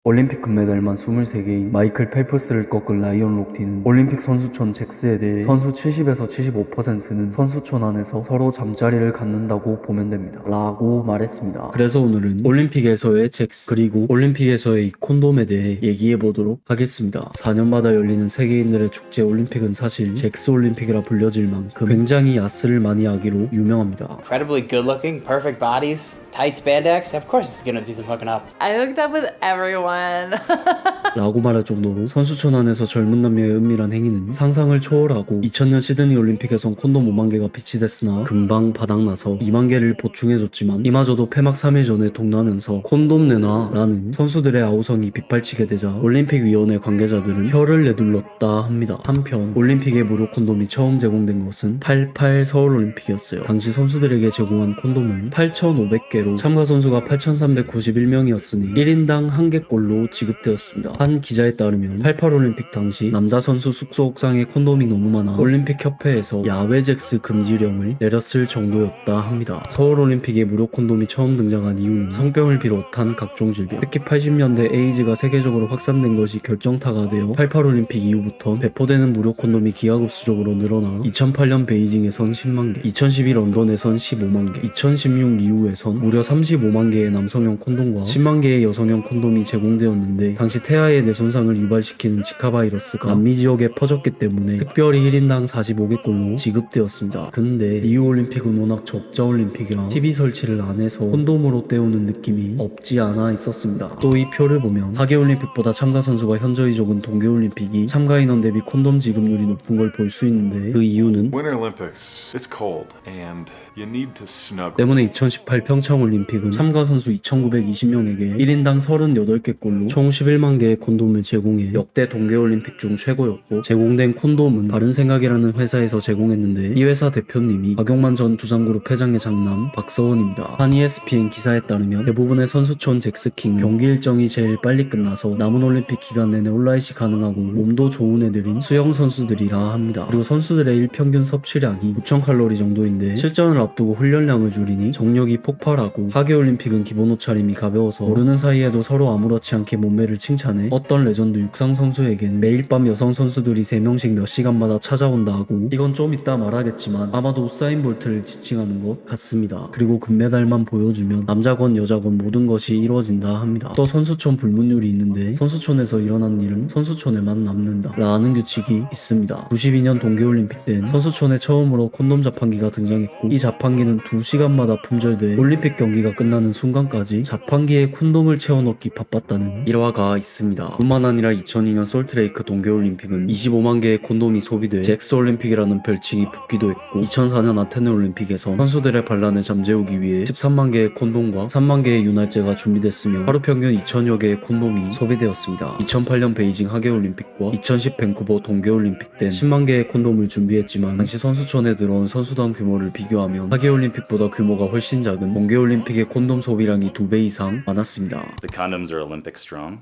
올림픽 금메달만 23개인 마이클 펠프스를 꺾은 라이언 록티는 올림픽 선수촌 잭스에 대해 선수 70에서 75%는 선수촌 안에서 서로 잠자리를 갖는다고 보면 됩니다 라고 말했습니다. 그래서 오늘은 올림픽에서의 잭스 그리고 올림픽에서의 이 콘돔에 대해 얘기해보도록 하겠습니다. 4년마다 열리는 세계인들의 축제 올림픽은 사실 잭스 올림픽이라 불려질 만큼 굉장히 야스를 많이 하기로 유명합니다. Incredibly good looking, perfect bodies, tight spandex. Of course it's gonna be some hooking up. I hooked up with everyone. 라고 말할 정도로 선수촌 안에서 젊은 남녀의 은밀한 행위는 상상을 초월하고 2000년 시드니 올림픽에선 콘돔 5만 개가 비치됐으나 금방 바닥나서 2만 개를 보충해줬지만 이마저도 폐막 3일 전에 동나면서 콘돔 내놔 라는 선수들의 아우성이 빗발치게 되자 올림픽위원회 관계자들은 혀를 내둘렀다 합니다. 한편 올림픽에 무료 콘돔이 처음 제공된 것은 88 서울올림픽이었어요. 당시 선수들에게 제공한 콘돔은 8,500개로 참가 선수가 8,391명이었으니 1인당 1개꼴로 지급되었습니다. 한 기자에 따르면 88올림픽 당시 남자 선수 숙소 옥상에 콘돔이 너무 많아 올림픽 협회에서 야외 잭스 금지령을 내렸을 정도였다 합니다. 서울올림픽에 무료 콘돔이 처음 등장한 이유는 성병을 비롯한 각종 질병, 특히 80년대 에이즈가 세계적으로 확산된 것이 결정타가 되어 88올림픽 이후부터 배포되는 무료 콘돔이 기하급수적으로 늘어나 2008년 베이징에선 10만 개, 2012 런던에선 15만 개, 2016 리우에선 무려 35만 개의 남성용 콘돔과 10만 개의 여성용 콘돔이 제공되었는데 당시 태아의 뇌 손상을 유발시키는 지카 바이러스가 남미 지역에 퍼졌기 때문에 특별히 1인당 45개꼴로 지급되었습니다. 근데 리우올림픽은 워낙 적자 올림픽이라 TV 설치를 안 해서 콘돔으로 때우는 느낌이 없지 않아 있었습니다. 또 이 표를 보면 하계올림픽보다 참가 선수가 현저히 적은 동계올림픽이 참가 인원 대비 콘돔 지급률이 높은 걸 볼 수 있는데 그 이유는 Winter Olympics, it's cold and you need to snuggle. 때문에 2018 평창올림픽은 참가 선수 2,920명에게 1인당 38개꼴로 총 11만 개의 콘돔을 제공해 역대 동계올림픽 중 최고였고 제공된 콘돔은 바른생각이라는 회사에서 제공했는데 이 회사 대표님이 박용만 전 두산그룹 회장의 장남 박서원입니다. 한 ESPN 기사에 따르면 대부분의 선수촌 잭스킹은 경기 일정이 제일 빨리 끝나서 남은 올림픽 기간 내내 온라인시 가능하고 몸도 좋은 애들인 수영 선수들이라 합니다. 그리고 선수들의 일평균 섭취량이 9,000칼로리 정도인데 실전을 앞두고 훈련량을 줄이니 정력이 폭발하고 하계올림픽은 기본 옷차림이 가벼워서 모르는 사이에도 서로 아무렇지 않게 몸매를 칭찬해 어떤 레전드 육상 선수에게는 매일 밤 여성 선수들이 3명씩 몇 시간마다 찾아온다 하고 이건 좀 이따 말하겠지만 아마도 우사인 볼트를 지칭하는 것 같습니다. 그리고 금메달만 보여주면 남자건 여자건 모든 것이 이루어진다 합니다. 또 선수촌 불문율이 있는데 선수촌에서 일어난 일은 선수촌에만 남는다 라는 규칙이 있습니다. 92년 동계올림픽 땐 선수촌에 처음으로 콘돔 자판기가 등장했고 이 자판기는 2시간마다 품절돼 올림픽 경기가 끝나는 순간까지 자판기에 콘돔을 채워넣기 바빴다는 일화가 있습니다. 뿐만 아니라 2002년 솔트레이크 동계올림픽은 25만 개의 콘돔이 소비돼 잭스 올림픽이라는 별칭이 붙기도 했고 2004년 아테네 올림픽에서 선수들의 반란을 잠재우기 위해 13만 개의 콘돔과 3만 개의 윤활제가 준비됐으며 하루 평균 2천여 개의 콘돔이 소비되었습니다. 2008년 베이징 하계올림픽과 2010 밴쿠버 동계올림픽 땐 10만 개의 콘돔을 준비했지만 당시 선수촌에 들어온 선수단 규모를 비교하면 하계올림픽보다 규모가 훨씬 작은 동계올림픽의 콘돔 소비량이 2배 이상 많았습니다. The condoms are Olympic strong.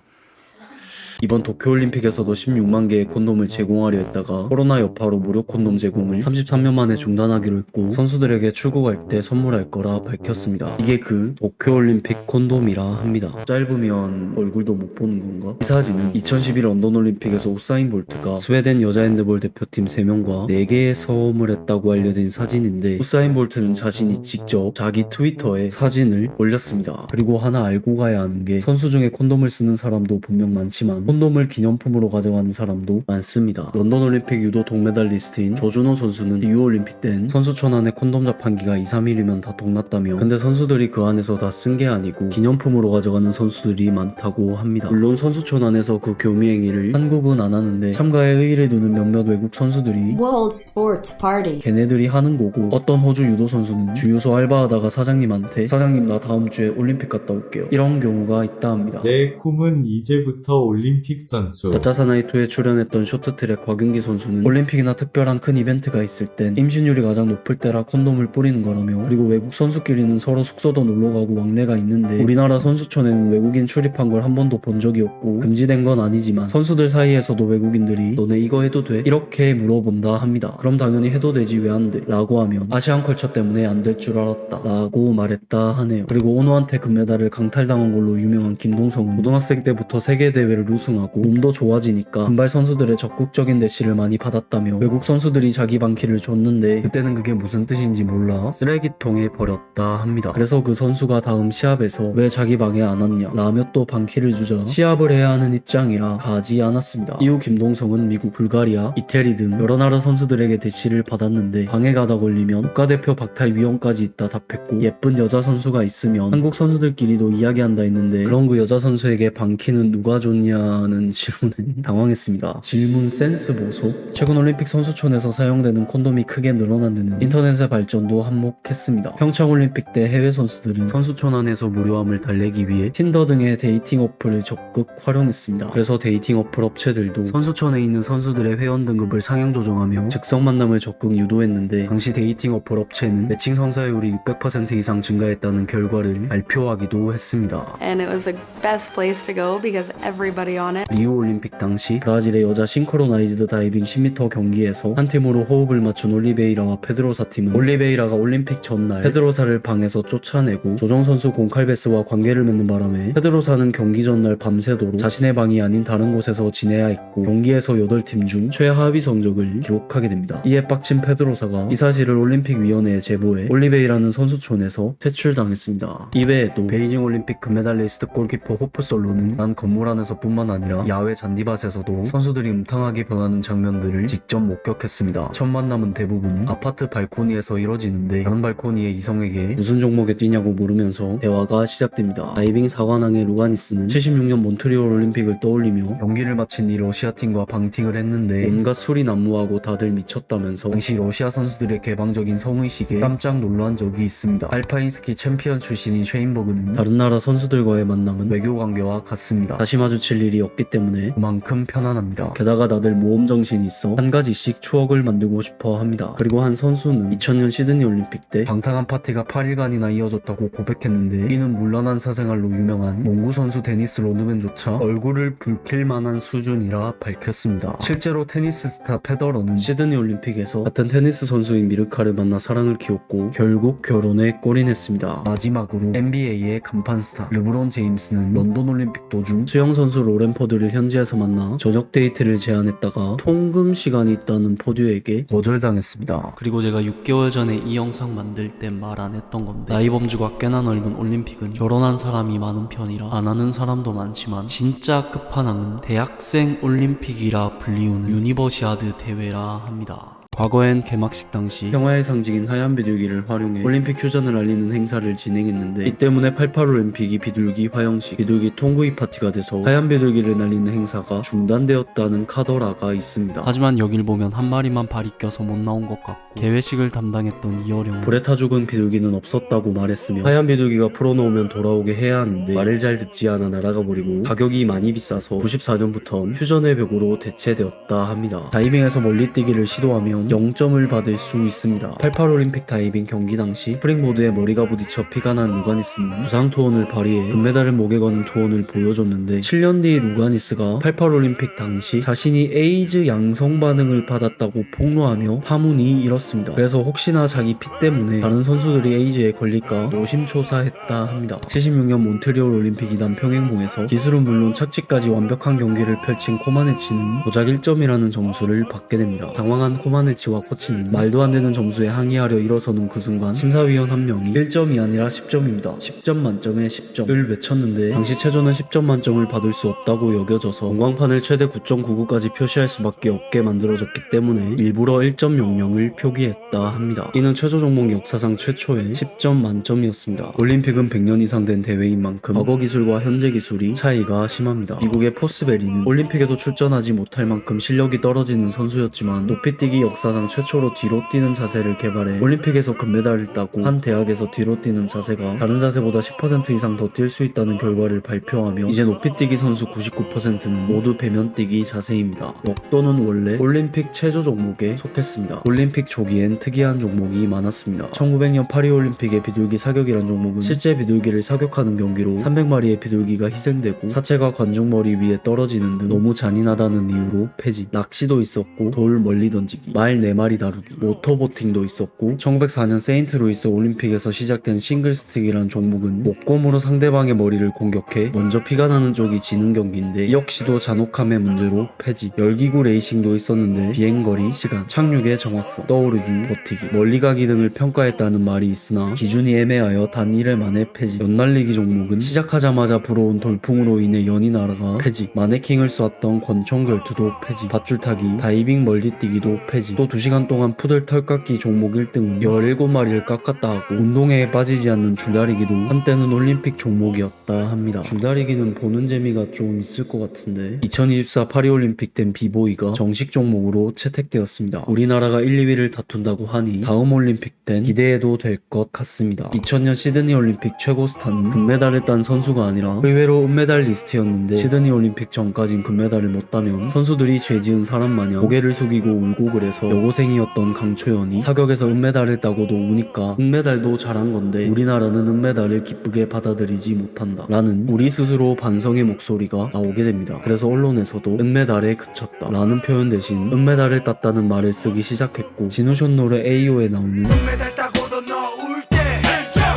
이번 도쿄올림픽에서도 16만 개의 콘돔을 제공하려 했다가 코로나 여파로 무료 콘돔 제공을 33년 만에 중단하기로 했고 선수들에게 출국할 때 선물할 거라 밝혔습니다. 이게 그 도쿄올림픽 콘돔이라 합니다. 짧으면 얼굴도 못 보는 건가? 이 사진은 2012 런던올림픽에서 우사인 볼트가 스웨덴 여자 핸드볼 대표팀 3명과 4개의 서험을 했다고 알려진 사진인데 우사인 볼트는 자신이 직접 자기 트위터에 사진을 올렸습니다. 그리고 하나 알고 가야 하는 게 선수 중에 콘돔을 쓰는 사람도 분명 많지만 콘돔을 기념품으로 가져가는 사람도 많습니다. 런던올림픽 유도 동메달리스트인 조준호 선수는 리우올림픽 땐 선수촌 안에 콘돔 자판기가 2, 3일이면 다 동났다며 근데 선수들이 그 안에서 다 쓴 게 아니고 기념품으로 가져가는 선수들이 많다고 합니다. 물론 선수촌 안에서 그 교미 행위를 한국은 안 하는데 참가에 의의를 두는 몇몇 외국 선수들이 World Sports Party. 걔네들이 하는 거고 어떤 호주 유도 선수는 주유소 알바하다가 사장님한테 사장님 나 다음 주에 올림픽 갔다 올게요 이런 경우가 있다 합니다. 내 꿈은 이제부터 올림픽 올림픽 선수. 가짜 사나이2에 출연했던 쇼트트랙 곽윤기 선수는 올림픽이나 특별한 큰 이벤트가 있을 땐 임신율이 가장 높을 때라 콘돔을 뿌리는 거라며, 그리고 외국 선수끼리는 서로 숙소도 놀러가고 왕래가 있는데 우리나라 선수촌에는 외국인 출입한 걸 한 번도 본 적이 없고 금지된 건 아니지만 선수들 사이에서도 외국인들이 너네 이거 해도 돼? 이렇게 물어본다 합니다. 그럼 당연히 해도 되지 왜 안 돼? 라고 하면 아시안 컬처 때문에 안 될 줄 알았다 라고 말했다 하네요. 그리고 오노한테 금메달을 강탈당한 걸로 유명한 김동성은 고등학생 때부터 세계대회를 우승하고 몸도 좋아지니까 금발 선수들의 적극적인 대시를 많이 받았다며 외국 선수들이 자기 방키를 줬는데 그때는 그게 무슨 뜻인지 몰라 쓰레기통에 버렸다 합니다. 그래서 그 선수가 다음 시합에서 왜 자기 방에 안 왔냐 라며 또 방키를 주자 시합을 해야 하는 입장이라 가지 않았습니다. 이후 김동성은 미국, 불가리아, 이태리 등 여러 나라 선수들에게 대시를 받았는데 방에 가다 걸리면 국가대표 박탈 위험까지 있다 답했고, 예쁜 여자 선수가 있으면 한국 선수들끼리도 이야기한다 했는데 그런 그 여자 선수에게 방키는 누가 줬냐는 질문에 당황했습니다. 질문 센스 보소? 최근 올림픽 선수촌에서 사용되는 콘돔이 크게 늘어난 데는 인터넷의 발전도 한몫했습니다. 평창올림픽 때 해외 선수들은 선수촌 안에서 무료함을 달래기 위해 틴더 등의 데이팅 어플을 적극 활용했습니다. 그래서 데이팅 어플 업체들도 선수촌에 있는 선수들의 회원 등급을 상향 조정하며 즉석 만남을 적극 유도했는데, 당시 데이팅 어플 업체는 매칭 성사율이 600% 이상 증가했다는 결과를 발표하기도 했습니다. And it was the best place to go because everybody on it. 리우 올림픽 당시 브라질의 여자 싱크로나이즈드 다이빙 10m 경기에서 한 팀으로 호흡을 맞춘 올리베이라와 페드로사 팀은 올리베이라가 올림픽 전날 페드로사를 방에서 쫓아내고 조정 선수 곤칼베스와 관계를 맺는 바람에 페드로사는 경기 전날 밤새도록 자신의 방이 아닌 다른 곳에서 지내야 했고 경기에서 8팀 중 최하위 성적을 기록하게 됩니다. 이에 빡친 페드로사가 이 사실을 올림픽위원회에 제보해 올리베이라는 선수촌에서 퇴출당했습니다. 이외에도 베이징 올림픽 금메달리스트 골키퍼 호프솔로는 난 건물 안에서 뿐만 아니라 야외 잔디밭에서도 선수들이 음탕하게 변하는 장면들을 직접 목격했습니다. 첫 만남은 대부분 아파트 발코니에서 이뤄지는데 다른 발코니의 이성에게 무슨 종목에 뛰냐고 물으면서 대화가 시작됩니다. 다이빙 4관왕의 루가니스는 76년 몬트리올 올림픽을 떠올리며 경기를 마친 이 러시아 팀과 방팅을 했는데 온갖 술이 난무하고 다들 미쳤다면서 당시 러시아 선수들의 개방적인 성의식에 깜짝 놀란 적이 있습니다. 알파인스키 챔피언 출신인 쉐인버그는 다른 나라 선수들과의 만남은 외교 관계와 같습니다. 다시 마주칠 일이 없기 때문에 그만큼 편안합니다. 게다가 다들 모험 정신이 있어 한 가지씩 추억을 만들고 싶어 합니다. 그리고 한 선수는 2000년 시드니 올림픽 때 방탕한 파티가 8일간이나 이어졌다고 고백했는데 이는 문란한 사생활로 유명한 농구 선수 데니스 로드맨조차 얼굴을 붉힐 만한 수준이라 밝혔습니다. 실제로 테니스 스타 페더러는 시드니 올림픽에서 같은 테니스 선수인 미르카를 만나 사랑을 키웠고 결국 결혼에 골인했습니다. 마지막으로 NBA의 간판 스타 르브론 제임스는 런던 올림픽 도중 수영 선수 로렌 퍼드를 현지에서 만나 저녁 데이트를 제안했다가 통금 시간이 있다는 퍼듀에게 거절당했습니다. 그리고 제가 6개월 전에 이 영상 만들 때 말 안 했던 건데, 나이 범주가 꽤나 넓은 올림픽은 결혼한 사람이 많은 편이라 안 하는 사람도 많지만 진짜 끝판왕은 대학생 올림픽이라 불리우는 유니버시아드 대회라 합니다. 과거엔 개막식 당시 평화의 상징인 하얀 비둘기를 활용해 올림픽 휴전을 알리는 행사를 진행했는데, 이 때문에 88 올림픽이 비둘기 화형식, 비둘기 통구이 파티가 돼서 하얀 비둘기를 날리는 행사가 중단되었다는 카더라가 있습니다. 하지만 여길 보면 한 마리만 발이 껴서 못 나온 것 같고, 개회식을 담당했던 이어령은 불에 타 죽은 비둘기는 없었다고 말했으며 하얀 비둘기가 풀어놓으면 돌아오게 해야 하는데 말을 잘 듣지 않아 날아가 버리고 가격이 많이 비싸서 94년부터 휴전의 벽으로 대체되었다 합니다. 다이빙에서 멀리 뛰기를 시도하면 0점을 받을 수 있습니다. 88 올림픽 다이빙 경기 당시 스프링보드에 머리가 부딪혀 피가 난 루가니스는 부상 투혼을 발휘해 금메달을 목에 거는 투혼을 보여줬는데, 7년 뒤 루가니스가 88 올림픽 당시 자신이 에이즈 양성 반응을 받았다고 폭로하며 파문이 일었습니다. 그래서 혹시나 자기 피 때문에 다른 선수들이 에이즈에 걸릴까 노심초사했다 합니다. 76년 몬트리올 올림픽 2단 평행봉에서 기술은 물론 착지까지 완벽한 경기를 펼친 코마네치는 고작 1점이라는 점수를 받게 됩니다. 당황한 코마네치와 코치는 말도 안 되는 점수에 항의하려 일어서는 그 순간 심사위원 한 명이 1점이 아니라 10점입니다. 10점 만점에 10점을 외쳤는데, 당시 최저는 10점 만점을 받을 수 없다고 여겨져서 전광판을 최대 9.99까지 표시할 수밖에 없게 만들어졌기 때문에 일부러 1.00을 표기했다 합니다. 이는 최저 종목 역사상 최초의 10점 만점이었습니다. 올림픽은 100년 이상 된 대회인 만큼 과거 기술과 현재 기술이 차이가 심합니다. 미국의 포스베리는 올림픽에도 출전하지 못할 만큼 실력이 떨어지는 선수였지만 높이뛰기 역사 역사상 최초로 뒤로 뛰는 자세를 개발해 올림픽에서 금메달을 따고 한 대학에서 뒤로 뛰는 자세가 다른 자세보다 10% 이상 더 뛸 수 있다는 결과를 발표하며 이제 높이뛰기 선수 99%는 모두 배면뛰기 자세입니다. 역도는 원래 올림픽 체조 종목에 속했습니다. 올림픽 초기엔 특이한 종목이 많았습니다. 1900년 파리올림픽의 비둘기 사격이란 종목은 실제 비둘기를 사격하는 경기로 300마리의 비둘기가 희생되고 사체가 관중머리 위에 떨어지는 등 너무 잔인하다는 이유로 폐지. 낚시도 있었고 돌 멀리 던지기, 말 4마리 다루기, 모터보팅도 있었고 1904년 세인트루이스 올림픽에서 시작된 싱글스틱이란 종목은 목검으로 상대방의 머리를 공격해 먼저 피가 나는 쪽이 지는 경기인데 이 역시도 잔혹함의 문제로 폐지. 열기구 레이싱도 있었는데 비행거리, 시간, 착륙의 정확성, 떠오르기, 버티기, 멀리가기 등을 평가했다는 말이 있으나 기준이 애매하여 단 1회 만에 폐지. 연날리기 종목은 시작하자마자 불어온 돌풍으로 인해 연이 날아가 폐지. 마네킹을 쏘았던 권총결투도 폐지. 밧줄타기, 다이빙 멀리뛰기도 폐지. 또 2시간 동안 푸들 털깎기 종목 1등은 17마리를 깎았다 하고 운동회에 빠지지 않는 줄다리기도 한때는 올림픽 종목이었다 합니다. 줄다리기는 보는 재미가 좀 있을 것 같은데 2024 파리올림픽 땐 비보이가 정식 종목으로 채택되었습니다. 우리나라가 1, 2위를 다툰다고 하니 다음 올림픽 땐 기대해도 될 것 같습니다. 2000년 시드니 올림픽 최고 스타는 금메달을 딴 선수가 아니라 의외로 은메달리스트였는데 시드니 올림픽 전까진 금메달을 못 따면 선수들이 죄지은 사람 마냥 고개를 숙이고 울고 그래서 여고생이었던 강초연이 사격에서 은메달을 따고도 우니까 은메달도 잘한 건데 우리나라는 은메달을 기쁘게 받아들이지 못한다 라는 우리 스스로 반성의 목소리가 나오게 됩니다. 그래서 언론에서도 은메달에 그쳤다 라는 표현 대신 은메달을 땄다는 말을 쓰기 시작했고 진우션 노래 AO에 나오는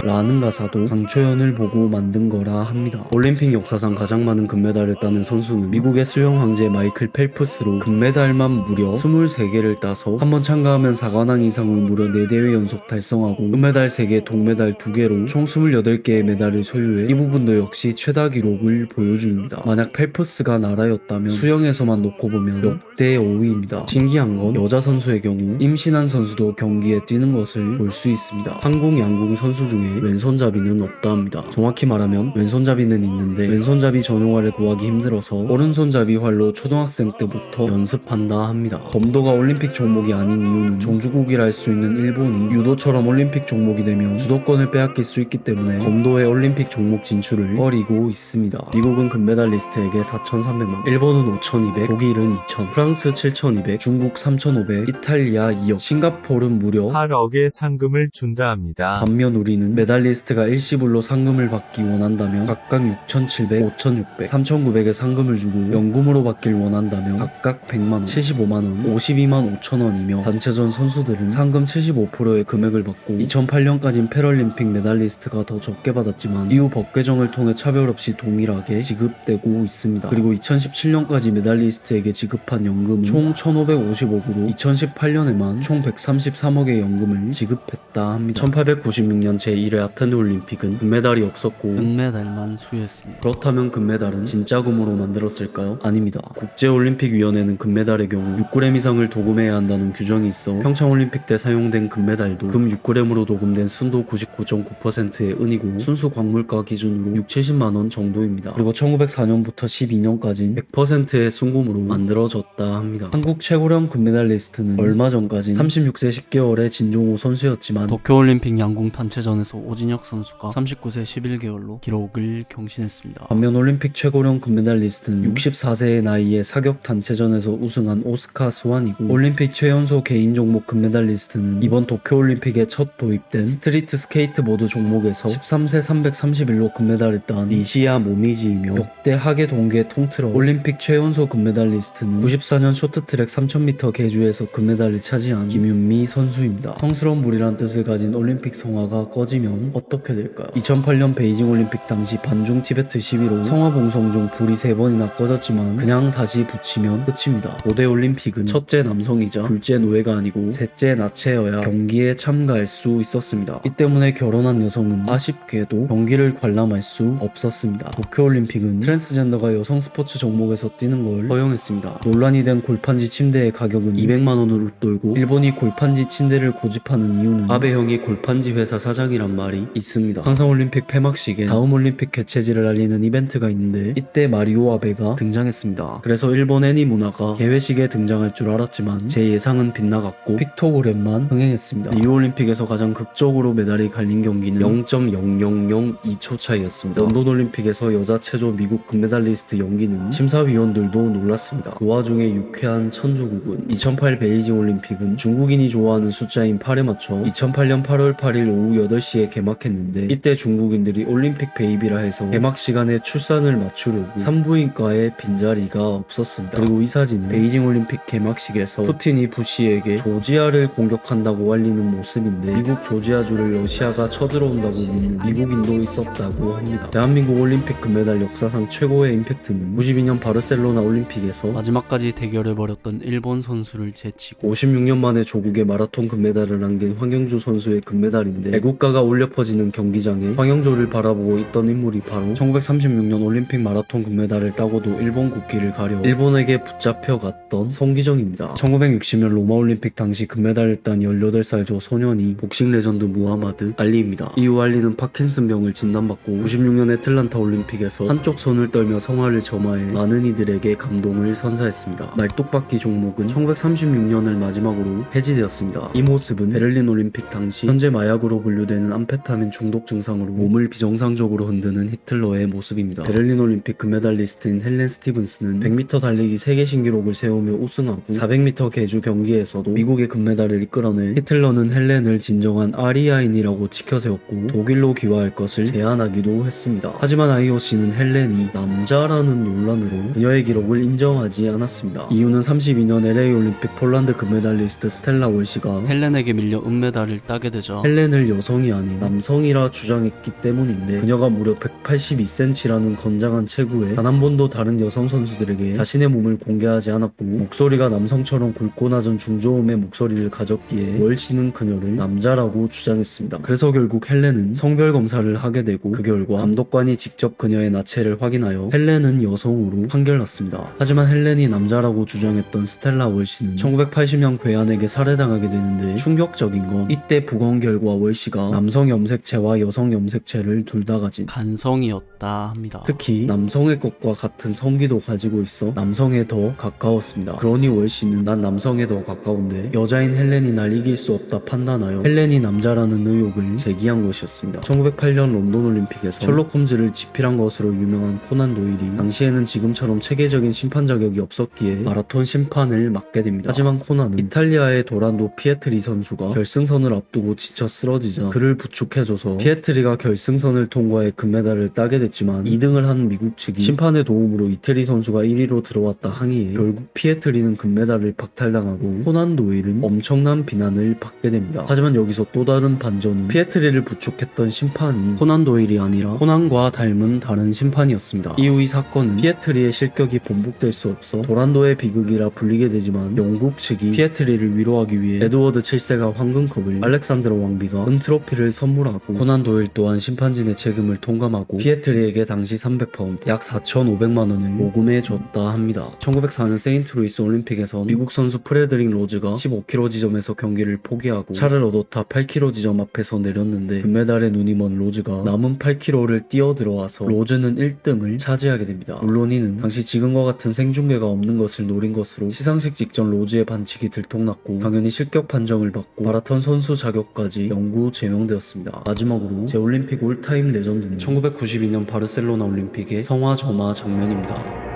라는 가사도 강초연을 보고 만든 거라 합니다. 올림픽 역사상 가장 많은 금메달을 따는 선수는 미국의 수영 황제 마이클 펠프스로 금메달만 무려 23개를 따서 한번 참가하면 4관왕 이상을 무려 4대회 연속 달성하고 은메달 3개, 동메달 2개로 총 28개의 메달을 소유해 이 부분도 역시 최다 기록을 보여줍니다. 만약 펠프스가 나라였다면 수영에서만 놓고 보면 역대 5위입니다. 신기한 건 여자 선수의 경우 임신한 선수도 경기에 뛰는 것을 볼 수 있습니다. 한국 양궁 선수 중에 왼손잡이는 없다 합니다. 정확히 말하면 왼손잡이는 있는데 왼손잡이 전용화를 구하기 힘들어서 오른손잡이 활로 초등학생 때부터 연습한다 합니다. 검도가 올림픽 종목이 아닌 이유는 종주국이라 할 수 있는 일본이 유도처럼 올림픽 종목이 되면 주도권을 빼앗길 수 있기 때문에 검도의 올림픽 종목 진출을 꺼리고 있습니다. 미국은 금메달리스트에게 4,300만, 일본은 5,200, 독일은 2,000, 프랑스 7,200, 중국 3,500, 이탈리아 2억, 싱가포르는 무려 8억의 상금을 준다 합니다. 반면 우리는 메달리스트가 일시불로 상금을 받기 원한다면 각각 6,700, 5,600, 3,900의 상금을 주고 연금으로 받길 원한다면 각각 100만원, 75만원, 52만 5천원이며 단체전 선수들은 상금 75%의 금액을 받고 2008년까진 패럴림픽 메달리스트가 더 적게 받았지만 이후 법 개정을 통해 차별 없이 동일하게 지급되고 있습니다. 그리고 2017년까지 메달리스트에게 지급한 연금은 총 1,550억으로 2018년에만 총 133억의 연금을 지급했다 합니다. 1896년 제1회 아테네 올림픽은 금메달이 없었고 은메달만 수여했습니다. 그렇다면 금메달은 진짜 금으로 만들었을까요? 아닙니다. 국제올림픽위원회는 금메달의 경우 6g 이상을 도금해야 한다는 규정이 있어 평창올림픽 때 사용된 금메달도 금 6g으로 도금된 순도 99.9%의 은이고 순수 광물가 기준으로 6, 70만원 정도입니다. 그리고 1904년부터 12년까진 100%의 순금으로 만들어졌다 합니다. 한국 최고령 금메달리스트는 얼마 전까진 36세 10개월의 진종호 선수였지만 도쿄올림픽 양궁 단체전에서 오진혁 선수가 39세 11개월로 기록을 경신했습니다. 반면 올림픽 최고령 금메달리스트는 64세의 나이에 사격 단체전에서 우승한 오스카 스완이고 올림픽 최연소 개인 종목 금메달리스트는 이번 도쿄올림픽에 첫 도입된 스트리트 스케이트보드 종목에서 13세 331로 금메달을 딴 니시야 모미지이며 역대 하계 동계 통틀어 올림픽 최연소 금메달리스트는 94년 쇼트트랙 3000m 계주에서 금메달을 차지한 김윤미 선수입니다. 성스러운 물이란 뜻을 가진 올림픽 성화가 꺼지면 어떻게 될까요? 2008년 베이징 올림픽 당시 반중 티베트 시위로 성화 봉송 중 불이 3번이나 꺼졌지만 그냥 다시 붙이면 끝입니다. 5대 올림픽은 첫째 남성이자 둘째 노예가 아니고 셋째 나체여야 경기에 참가할 수 있었습니다. 이 때문에 결혼한 여성은 아쉽게도 경기를 관람할 수 없었습니다. 도쿄올림픽은 트랜스젠더가 여성 스포츠 종목에서 뛰는 걸 허용했습니다. 논란이 된 골판지 침대의 가격은 200만원을 웃돌고 일본이 골판지 침대를 고집하는 이유는 아베 형이 골판지 회사 사장이란 말이 있습니다. 항상올림픽 폐막식에 다음 올림픽 개최지를 알리는 이벤트가 있는데 이때 마리오 아베가 등장했습니다. 그래서 일본 애니 문화가 개회식에 등장할 줄 알았지만 제 예상은 빗나갔고 픽토그램만 흥행했습니다. 리우올림픽에서 가장 극적으로 메달이 갈린 경기는 0.0002초 차이였습니다. 런던올림픽에서 여자 체조 미국 금메달리스트 연기는 심사위원들도 놀랐습니다. 그 와중에 유쾌한 천조국은 2008 베이징 올림픽은 중국인이 좋아하는 숫자인 8에 맞춰 2008년 8월 8일 오후 8시에 개막했는데 이때 중국인들이 올림픽 베이비라 해서 개막 시간에 출산을 맞추려고 산부인과에 빈자리가 없었습니다. 그리고 이 사진은 베이징 올림픽 개막식에서 푸틴이 부시에게 조지아를 공격한다고 알리는 모습인데 미국 조지아주를 러시아가 쳐들어온다고 믿는 미국인도 있었다고 합니다. 대한민국 올림픽 금메달 역사상 최고의 임팩트는 92년 바르셀로나 올림픽에서 마지막까지 대결을 벌였던 일본 선수를 제치고 56년 만에 조국의 마라톤 금메달을 안긴 황영조 선수의 금메달인데 애국가가 울려 퍼지는 경기장에 황영조를 바라보고 있던 인물이 바로 1936년 올림픽 마라톤 금메달을 따고도 일본 국기를 가려 일본에게 붙잡혀갔던 성기정입니다. 1960년 로마 올림픽 당시 금메달을 딴 18살 저 소년이 복싱 레전드 무하마드 알리입니다. 이후 알리는 파킨슨병을 진단받고 96년 애틀란타 올림픽에서 한쪽 손을 떨며 성화를 점화해 많은 이들에게 감동을 선사했습니다. 말뚝박기 종목은 1936년을 마지막으로 폐지되었습니다. 이 모습은 베를린 올림픽 당시 현재 마약으로 분류되는 암페타민 중독 증상으로 몸을 비정상적으로 흔드는 히틀러의 모습입니다. 베를린 올림픽 금메달리스트인 헬렌 스티븐스는 100m 달리기 세계 신기록을 세우며 우승하고 400m 계주 경기에서도 미국의 금메달을 이끌어낸 히틀러는 헬렌을 진정한 아리아인이라고 치켜세웠고 독일로 귀화할 것을 제안하기도 했습니다. 하지만 IOC는 헬렌이 남자라는 논란으로 그녀의 기록을 인정하지 않았습니다. 이유는 32년 LA 올림픽 폴란드 금메달리스트 스텔라 월시가 헬렌에게 밀려 은메달을 따게 되자 헬렌을 여성이 아닌 남성이라 주장했기 때문인데 그녀가 무려 182cm라는 건장한 체구에 단 한 번도 다른 여성 선수들에게 자신의 몸을 공개하지 않았고 목소리가 남성처럼 굵고 낮은 중저음의 목소리를 가졌기에 월시는 그녀를 남자라고 주장했습니다. 그래서 결국 헬렌은 성별 검사를 하게 되고 그 결과 감독관이 직접 그녀의 나체를 확인하여 헬렌은 여성으로 판결났습니다. 하지만 헬렌이 남자라고 주장했던 스텔라 월시는 1980년 괴한에게 살해당하게 되는데 충격적인 건 이때 부검 결과 월시가 남성 염색체와 여성 염색체를 둘 다 가진 간성이었다 합니다. 특히 남성의 것과 같은 성기도 가지고 있어 남성에 더 가까웠습니다. 그러니 월시는 난 남성에 더 가까운데 여자인 헬렌이 날 이길 수 없다 판단하여 헬렌이 남자라는 의혹을 제기한 것이었습니다. 1908년 런던 올림픽에서 셜록 홈즈를 집필한 것으로 유명한 코난 도일이 당시에는 지금처럼 체계적인 심판 자격이 없었기에 마라톤 심판을 맡게 됩니다. 하지만 코난은 이탈리아의 도란도 피에트리 선수가 결승선을 앞두고 지쳐 쓰러지자 그를 부축해줘서 피에트리가 결승선을 통과해 금메달을 따게 됐지만 2등을 한 미국 측이 심판의 도움으로 이태리 선수가 1위로 들어왔다 항의해 결국 피에트리는 금메달을 박탈당하고 코난 도일은 엄청난 비난을 받게 됩니다. 하지만 여기서 또 다른 반전은 피에트리를 부축했던 심판이 코난 도일이 아니라 코난과 닮은 다른 심판이었습니다. 이후 이 사건은 피에트리의 실격이 번복될 수 없어 도란도의 비극이라 불리게 되지만 영국 측이 피에트리를 위로하기 위해 에드워드 7세가 황금컵을 알렉산드로 왕비가 은트로피를 선물하고 코난 도일 또한 심판진의 책임을 통감하고 피에트리에게 당시 300파운드 약 4,500만 원을 모금해 줬다 합니다. 1904년 세인트루이스 올림픽에서 미국 선수 프레드릭 로즈가 15km 지점에서 경기를 포기하고 차를 얻어 타 8km 지점 앞에서 내렸는데 금메달에 눈이 먼 로즈가 남은 8km를 뛰어들어와서 로즈는 1등을 차지하게 됩니다. 물론 이는 당시 지금과 같은 생중계가 없는 것을 노린 것으로 시상식 직전 로즈의 반칙이 들통났고 당연히 실격 판정을 받고 마라톤 선수 자격까지 영구 제명되었습니다. 마지막으로 제 올림픽 올타임 레전드는 1992년 바르셀로나 올림픽의 성화 점화 장면입니다.